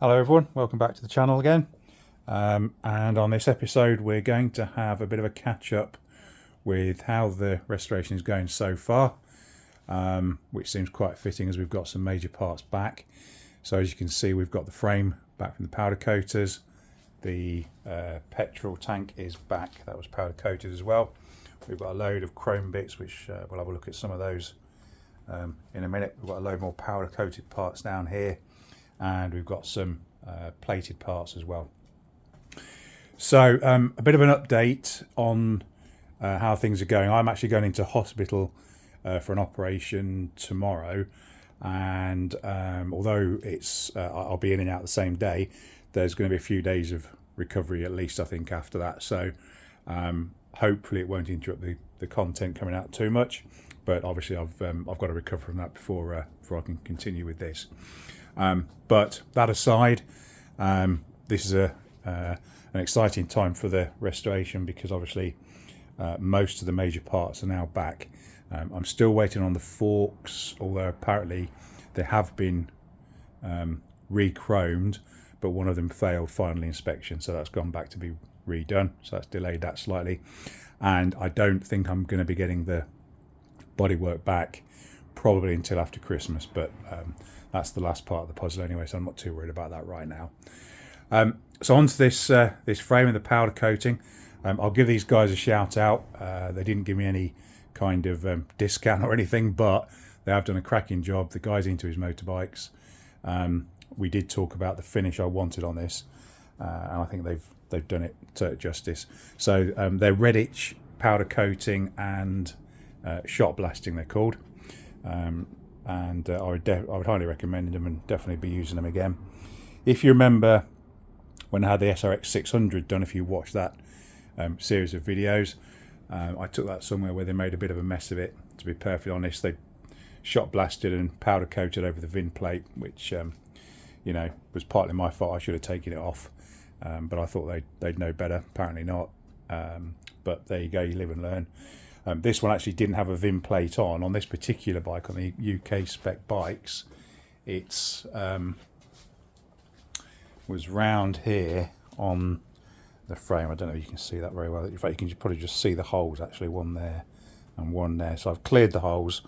Hello everyone, welcome back to the channel again. And on this episode we're going to have a bit of a catch up with how the restoration is going so far, which seems quite fitting as we've got some major parts back. So as you can see, we've got the frame back from the powder coaters, the petrol tank is back, that was powder coated as well. We've got a load of chrome bits, which we'll have a look at some of those in a minute. We've got a load more powder coated parts down here, and we've got some plated parts as well. So a bit of an update on how things are going. I'm actually going into hospital for an operation tomorrow, and although it's I'll be in and out the same day, there's going to be a few days of recovery at least, I think, after that. So hopefully it won't interrupt the content coming out too much, but obviously I've got to recover from that before I can continue with this. But that aside, this is an exciting time for the restoration because obviously most of the major parts are now back. I'm still waiting on the forks, although apparently they have been re-chromed, but one of them failed final inspection, so that's gone back to be redone, so that's delayed that slightly. And I don't think I'm going to be getting the bodywork back probably until after Christmas, but that's the last part of the puzzle anyway, so I'm not too worried about that right now. So onto this this frame and the powder coating. I'll give these guys a shout out. They didn't give me any kind of discount or anything, but they have done a cracking job. The guy's into his motorbikes. We did talk about the finish I wanted on this, and I think they've done it to justice. So they're Redditch powder coating and shot blasting, they're called. And I would highly recommend them and definitely be using them again. If you remember when I had the SRX 600 done, if you watched that series of videos, I took that somewhere where they made a bit of a mess of it, to be perfectly honest. They shot blasted and powder coated over the VIN plate, which you know, was partly my fault. I should have taken it off, but I thought they'd know better. Apparently not, but there you go, you live and learn. This one actually didn't have a VIN plate on this particular bike, on the UK spec bikes. It's was round here on the frame. I don't know if you can see that very well. In fact, you can probably just see the holes, actually, one there and one there. So I've cleared the holes.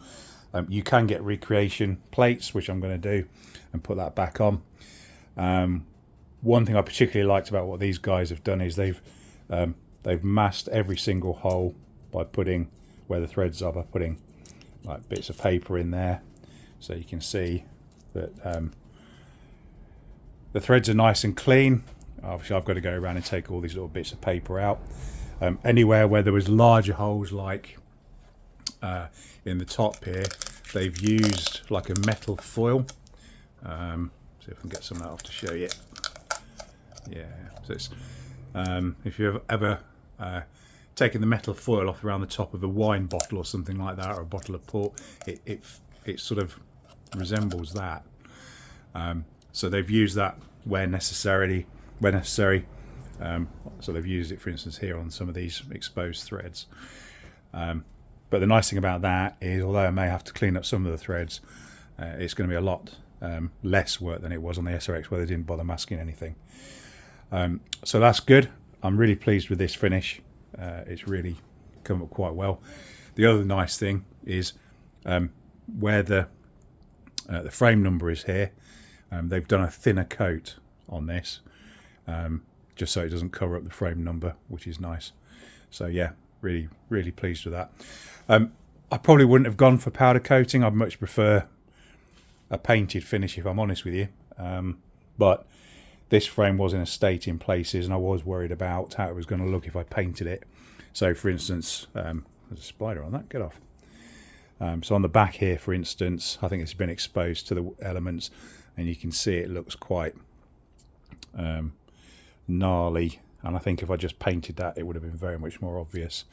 You can get recreation plates, which I'm going to do, and put that back on. One thing I particularly liked about what these guys have done is they've masked every single hole by putting, where the threads are, by putting like bits of paper in there, so you can see that the threads are nice and clean. Obviously I've got to go around and take all these little bits of paper out. Anywhere where there was larger holes, like in the top here, they've used like a metal foil. See if I can get some of that off to show you. Yeah, so it's if you've ever taking the metal foil off around the top of a wine bottle or something like that, or a bottle of port, it sort of resembles that. So they've used that where necessary. So they've used it, for instance, here on some of these exposed threads. But the nice thing about that is, although I may have to clean up some of the threads, it's going to be a lot less work than it was on the SRX, where they didn't bother masking anything. So that's good. I'm really pleased with this finish. It's really come up quite well. The other nice thing is where the frame number is here, they've done a thinner coat on this, just so it doesn't cover up the frame number, which is nice. So yeah, really pleased with that. I probably wouldn't have gone for powder coating. I'd much prefer a painted finish, if I'm honest with you. But this frame was in a state in places, and I was worried about how it was going to look if I painted it. So for instance, there's a spider on that, get off. So on the back here, for instance, I think it's been exposed to the elements, and you can see it looks quite gnarly, and I think if I just painted that, it would have been very much more obvious.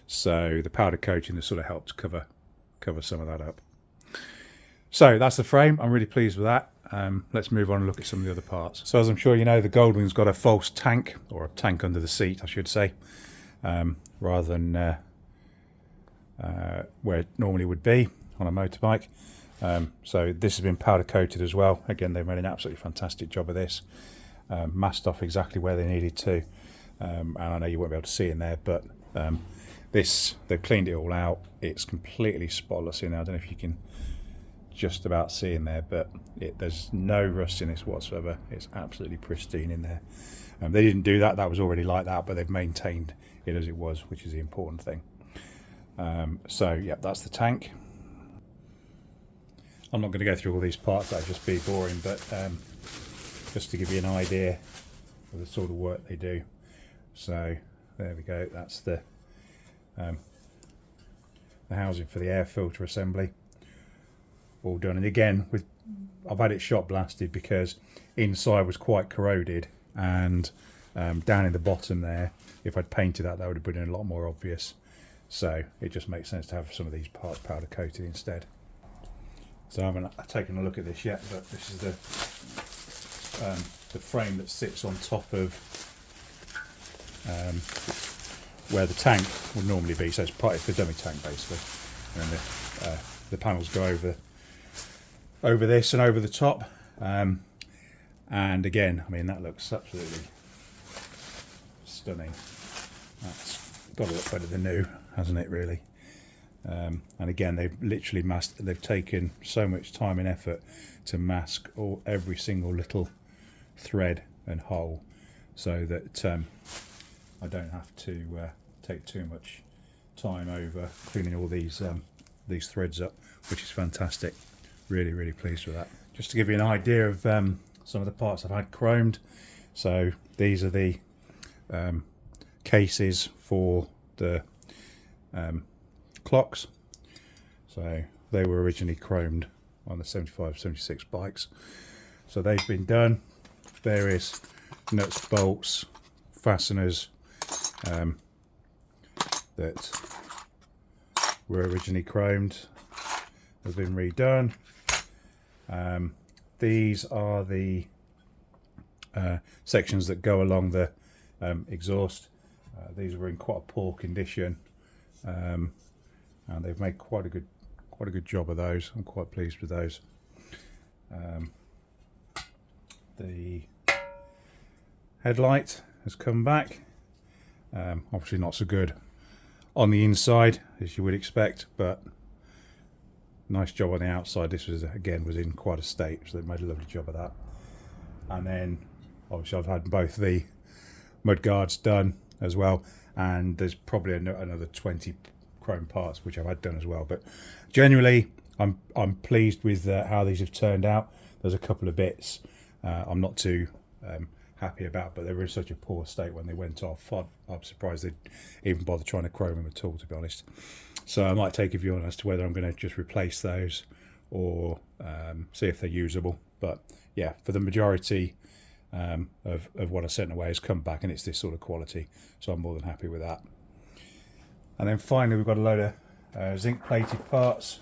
So the powder coating has sort of helped cover some of that up. So that's the frame. I'm really pleased with that. Let's move on and look at some of the other parts. So as I'm sure you know, the Goldwing's got a false tank, or a tank under the seat, I should say, rather than where it normally would be on a motorbike. So this has been powder coated as well. Again, they've made an absolutely fantastic job of this. Masked off exactly where they needed to. And I know you won't be able to see in there, but they've cleaned it all out. It's completely spotless in there. I don't know if you can just about see in there, but there's no rust in this whatsoever. It's absolutely pristine in there. They didn't do that. That was already like that, but they've maintained it as it was, which is the important thing. So yeah, that's the tank. I'm not going to go through all these parts, that would just be boring, but just to give you an idea of the sort of work they do. So there we go, that's the housing for the air filter assembly, all done. And again, I've had it shot blasted because inside was quite corroded, and down in the bottom there, if I'd painted that would have been a lot more obvious. So it just makes sense to have some of these parts powder coated instead. So I haven't taken a look at this yet, but this is the frame that sits on top of where the tank would normally be. So it's the dummy tank basically, and the panels go over this and over the top. And again, I mean, that looks absolutely stunning. That's got to look better than new, hasn't it, really? And again, they've taken so much time and effort to mask every single little thread and hole, so that I don't have to take too much time over cleaning all these threads up, which is fantastic. Really pleased with that. Just to give you an idea of some of the parts I've had chromed. So these are the cases for the clocks. So they were originally chromed on the 75, 76 bikes. So they've been done. Various nuts, bolts, fasteners that were originally chromed have been redone. These are the sections that go along the exhaust. These were in quite a poor condition, and they've made quite a good job of those. I'm quite pleased with those. The headlight has come back. Obviously not so good on the inside as you would expect, but nice job on the outside. This was in quite a state, so they made a lovely job of that. And then obviously I've had both the mud guards done as well, and there's probably another 20 chrome parts which I've had done as well. But generally I'm pleased with how these have turned out. There's a couple of bits I'm not too happy about, but they were in such a poor state when they went off. I'm surprised they'd even bother trying to chrome them at all, to be honest. So I might take a view on as to whether I'm going to just replace those or see if they're usable. But yeah, for the majority of what I sent away has come back, and it's this sort of quality, so I'm more than happy with that. And then finally we've got a load of zinc plated parts.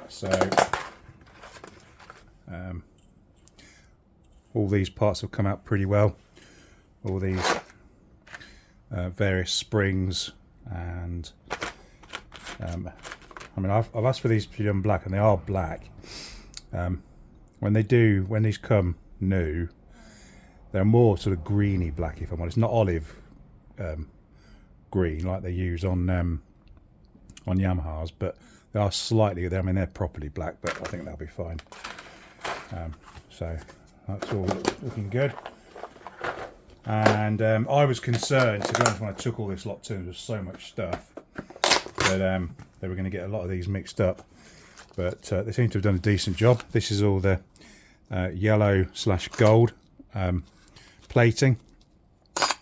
So all these parts have come out pretty well. All these various springs, and I mean, I've asked for these to be done black, and they are black. When these come new, they're more sort of greeny black, if I'm honest. Not olive green like they use on Yamahas, but they are slightly. I mean, they're properly black, but I think they'll be fine. So that's all looking good. And I was concerned, to be honest, when I took all this lot to them, there's so much stuff that they were going to get a lot of these mixed up, but they seem to have done a decent job. This is all the yellow/gold plating,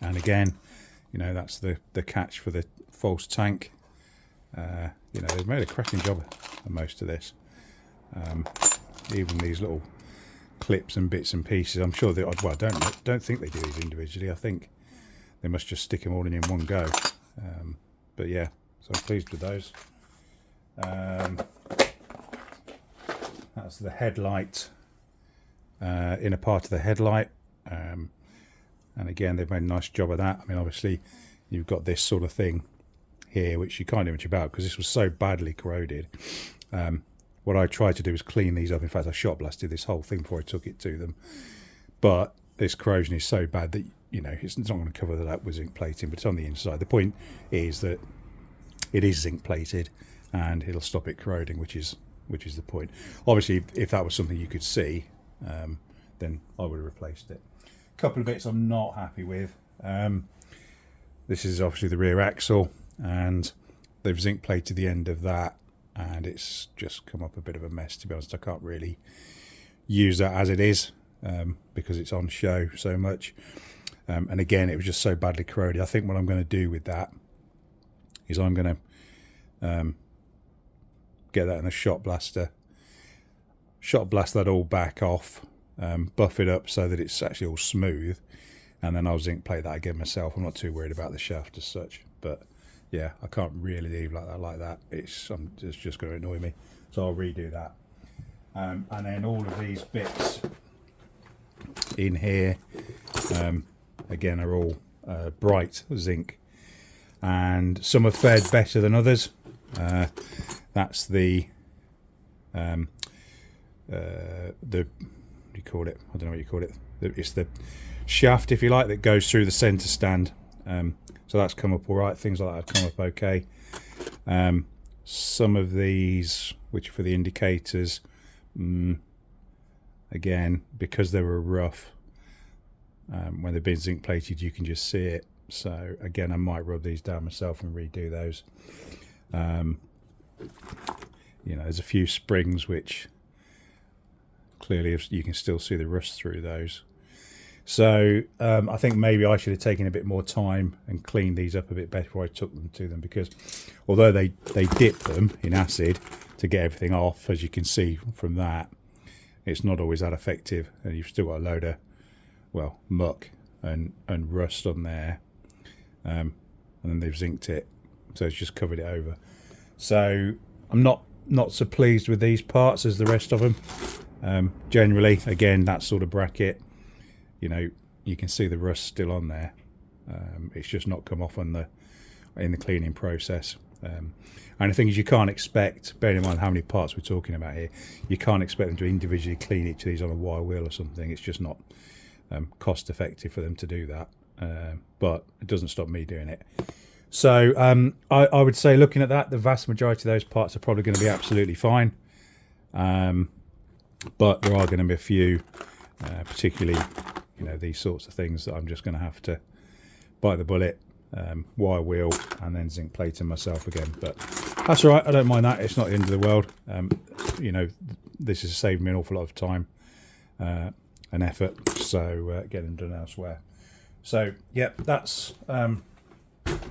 and again, you know, that's the catch for the false tank. You know, they've made a cracking job of most of this. Even these little clips and bits and pieces, I'm sure I don't think they do these individually. I think they must just stick them all in one go. But yeah, so I'm pleased with those. That's the headlight, inner part of the headlight, and again they've made a nice job of that. I mean, obviously you've got this sort of thing here which you can't do much about because this was so badly corroded. what I tried to do is clean these up. In fact, I shot blasted this whole thing before I took it to them. But this corrosion is so bad that, you know, it's not going to cover that up with zinc plating, but it's on the inside. The point is that it is zinc plated and it'll stop it corroding, which is the point. Obviously, if that was something you could see, then I would have replaced it. A couple of bits I'm not happy with. This is obviously the rear axle, and they've zinc plated the end of that, and it's just come up a bit of a mess. To be honest, I can't really use that as it is, because it's on show so much. And again, it was just so badly corroded. I think what I'm going to do with that is I'm going to get that in a shot blaster, shot blast that all back off, buff it up so that it's actually all smooth, and then I'll zinc plate that again myself. I'm not too worried about the shaft as such, but yeah, I can't really leave like that. It's just going to annoy me, so I'll redo that. And then all of these bits in here, again, are all bright zinc, and some have fared better than others. That's the what do you call it? I don't know what you call it. It's the shaft, if you like, that goes through the centre stand. So that's come up all right. Things like that have come up okay. Some of these, which are for the indicators, again, because they were rough, when they've been zinc plated, you can just see it. So again, I might rub these down myself and redo those. You know, there's a few springs which clearly you can still see the rust through those. So I think maybe I should have taken a bit more time and cleaned these up a bit better before I took them to them, because although they dip them in acid to get everything off, as you can see from that, it's not always that effective, and you've still got a load of, well, muck and rust on there, and then they've zinced it, so it's just covered it over. So I'm not so pleased with these parts as the rest of them. Generally, again, that sort of bracket, you know, you can see the rust still on there. It's just not come off in the cleaning process. And the thing is, you can't expect, bearing in mind how many parts we're talking about here, you can't expect them to individually clean each of these on a wire wheel or something. It's just not cost effective for them to do that. But it doesn't stop me doing it. So I would say, looking at that, the vast majority of those parts are probably going to be absolutely fine. But there are going to be a few, particularly, you know, these sorts of things that I'm just going to have to bite the bullet, wire wheel, and then zinc plate them myself again. But that's all right. I don't mind that. It's not the end of the world. You know, this has saved me an awful lot of time and effort. So get them done elsewhere. So yeah, that's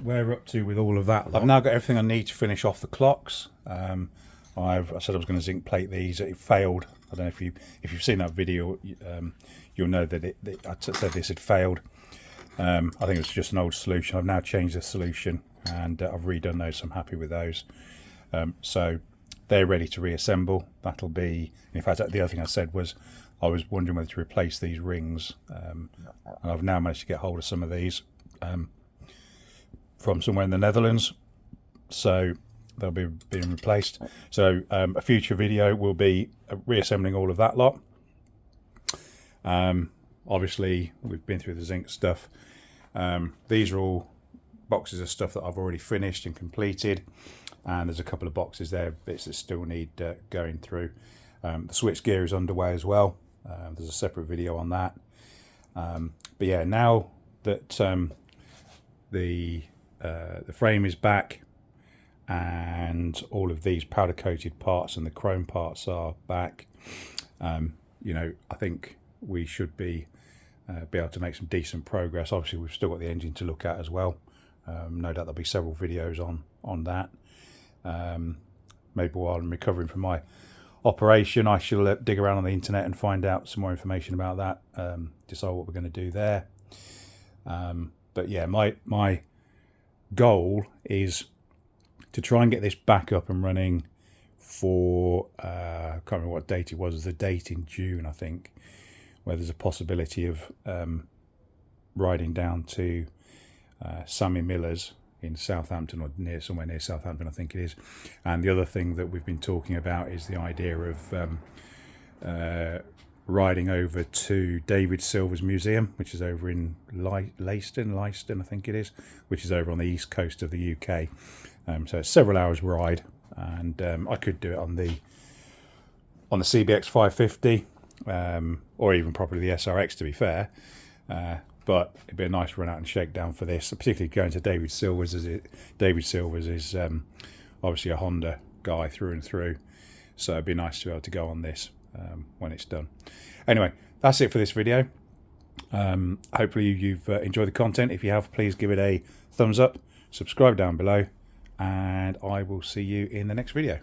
where we're up to with all of that. I've now got everything I need to finish off the clocks. I said I was going to zinc plate these. It failed. I don't know if you've seen that video, you'll know that I said this had failed. I think it's just an old solution. I've now changed the solution, and I've redone those, so I'm happy with those. So they're ready to reassemble. That'll be, in fact, the other thing I said was I was wondering whether to replace these rings, and I've now managed to get hold of some of these from somewhere in the Netherlands, so they'll be being replaced. So a future video will be reassembling all of that lot. Obviously, we've been through the zinc stuff. These are all boxes of stuff that I've already finished and completed, and there's a couple of boxes there, bits that still need going through. The switch gear is underway as well. There's a separate video on that. But yeah, now that the frame is back and all of these powder coated parts and the chrome parts are back, you know, I think we should be able to make some decent progress. Obviously, we've still got the engine to look at as well. No doubt there'll be several videos on that. Maybe while I'm recovering from my operation, I shall dig around on the internet and find out some more information about that, decide what we're going to do there. But yeah, my goal is to try and get this back up and running for, I can't remember what date it was. It was a date in June, I think, where there's a possibility of riding down to Sammy Miller's in Southampton, or somewhere near Southampton, I think it is. And the other thing that we've been talking about is the idea of riding over to David Silver's museum, which is over in Leiston, I think it is, which is over on the east coast of the UK. So it's several hours ride, and I could do it on the CBX 550, or even probably the SRX, to be fair. But it'd be a nice run out and shakedown for this, particularly going to David Silver's. David Silver's is obviously a Honda guy through and through, so it'd be nice to be able to go on this when it's done. Anyway, that's it for this video. Hopefully you've enjoyed the content. If you have, please give it a thumbs up, subscribe down below, and I will see you in the next video.